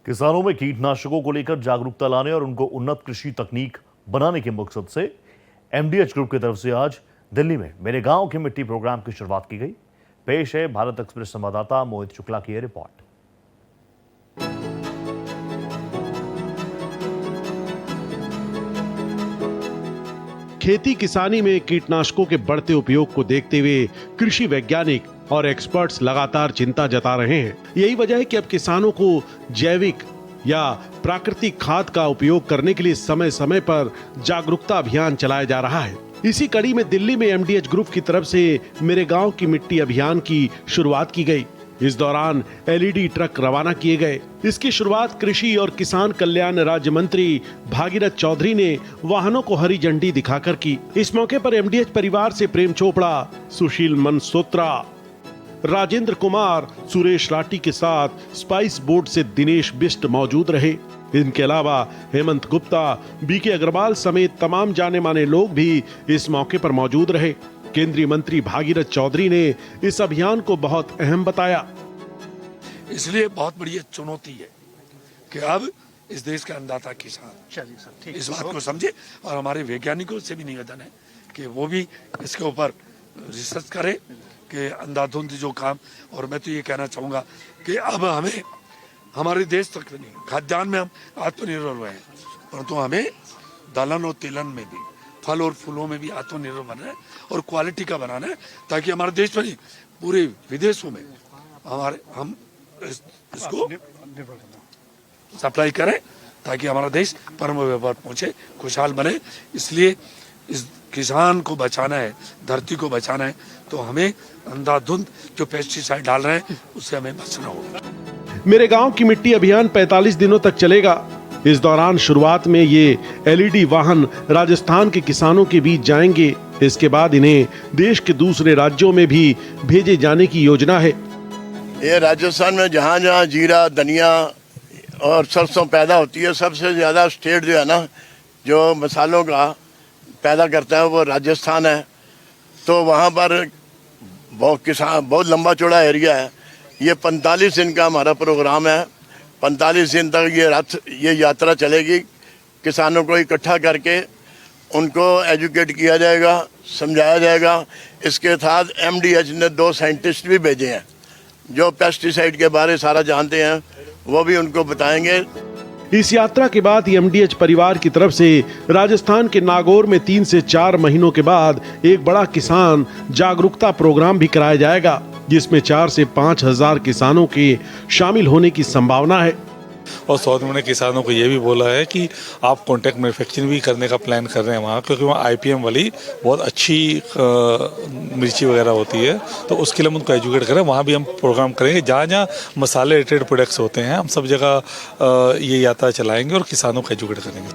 किसानों में कीटनाशकों को लेकर जागरूकता लाने और उनको उन्नत कृषि तकनीक बनाने के मकसद से एमडीएच ग्रुप की तरफ से आज दिल्ली में मेरे गांव की मिट्टी प्रोग्राम की शुरुआत की गई। पेश है भारत एक्सप्रेस संवाददाता मोहित शुक्ला की रिपोर्ट। खेती किसानी में कीटनाशकों के बढ़ते उपयोग को देखते हुए कृषि वैज्ञानिक और एक्सपर्ट्स लगातार चिंता जता रहे हैं। यही वजह है कि अब किसानों को जैविक या प्राकृतिक खाद का उपयोग करने के लिए समय समय पर जागरूकता अभियान चलाया जा रहा है। इसी कड़ी में दिल्ली में एमडीएच ग्रुप की तरफ से मेरे गांव की मिट्टी अभियान की शुरुआत की गई। इस दौरान एलईडी ट्रक रवाना किए गए। इसकी शुरुआत कृषि और किसान कल्याण राज्य मंत्री भागीरथ चौधरी ने वाहनों को हरी झंडी दिखाकर की। इस मौके पर एमडीएच परिवार से प्रेम चोपड़ा, सुशील मनसोत्रा, राजेंद्र कुमार, सुरेश राठी के साथ स्पाइस बोर्ड से दिनेश बिष्ट मौजूद रहे। इनके अलावा हेमंत गुप्ता, बीके अग्रवाल समेत तमाम जाने माने लोग भी इस मौके पर मौजूद रहे। केंद्रीय मंत्री भागीरथ चौधरी ने इस अभियान को बहुत अहम बताया। इसलिए बहुत बड़ी चुनौती है कि अब इस देश का अन्नदाता किसान इस बात को समझे और हमारे वैज्ञानिकों से भी निवेदन है कि वो भी इसके ऊपर रिसर्च करें कि अंधाधुंध जो काम। और मैं तो ये कहना चाहूँगा कि अब हमें हमारे देश तक नहीं, खाद्यान्न में हम आत्मनिर्भर हुए हैं, परंतु हमें दलहन और तिलहन में भी, फल और फूलों में भी आत्मनिर्भर बनना है और क्वालिटी का बनाना है, ताकि हमारे देश में नहीं पूरे विदेशों में हम इसको सप्लाई करें, ताकि हमारा देश परम व्यापार पहुंचे, खुशहाल बने। इसलिए इस किसान को बचाना है, धरती को बचाना है, तो हमें अंधाधुंध जो पेस्टिसाइड डाल रहे हैं उससे हमें बचना होगा। मेरे गांव की मिट्टी अभियान 45 दिनों तक चलेगा। इस दौरान शुरुआत में ये एलईडी वाहन राजस्थान के किसानों के बीच जाएंगे। इसके बाद इन्हें देश के दूसरे राज्यों में भी भेजे जाने की योजना है। ये राजस्थान में जहाँ जहाँ जीरा, धनिया और सरसों पैदा होती है, सबसे ज़्यादा स्टेट जो है ना, जो मसालों का पैदा करता है वो राजस्थान है। तो वहाँ पर बहुत लंबा चौड़ा एरिया है। ये 45 दिन का हमारा प्रोग्राम है। 45 दिन तक ये यात्रा चलेगी। किसानों को इकट्ठा करके उनको एजुकेट किया जाएगा, समझाया जाएगा। इसके साथ एमडीएच ने 2 साइंटिस्ट भी भेजे हैं जो पेस्टिसाइड के बारे सारा जानते हैं, वो भी उनको बताएंगे। इस यात्रा के बाद एमडीएच परिवार की तरफ से राजस्थान के नागौर में 3 से 4 महीनों के बाद एक बड़ा किसान जागरूकता प्रोग्राम भी कराया जाएगा, जिसमें 4 से 5 हजार किसानों के शामिल होने की संभावना है। और साउथ में किसानों को ये भी बोला है कि आप कॉन्ट्रैक्ट मैन्युफैक्चरिंग भी करने का प्लान कर रहे हैं वहाँ, क्योंकि वहाँ आईपीएम वाली बहुत अच्छी मिर्ची वगैरह होती है, तो उसके लिए हम उनको एजुकेट करें। वहाँ भी हम प्रोग्राम करेंगे, जहाँ जहाँ मसाले रिलेटेड प्रोडक्ट्स होते हैं हम सब जगह ये यात्रा चलाएंगे और किसानों को एजुकेट करेंगे।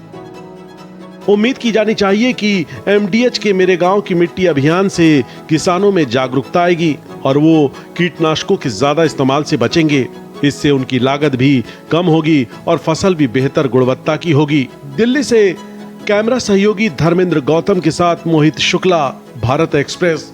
उम्मीद की जानी चाहिए कि एमडीएच के मेरे गांव की मिट्टी अभियान से किसानों में जागरूकता आएगी और वो कीटनाशकों के ज्यादा इस्तेमाल से बचेंगे। इससे उनकी लागत भी कम होगी और फसल भी बेहतर गुणवत्ता की होगी। दिल्ली से कैमरा सहयोगी धर्मेंद्र गौतम के साथ मोहित शुक्ला, भारत एक्सप्रेस।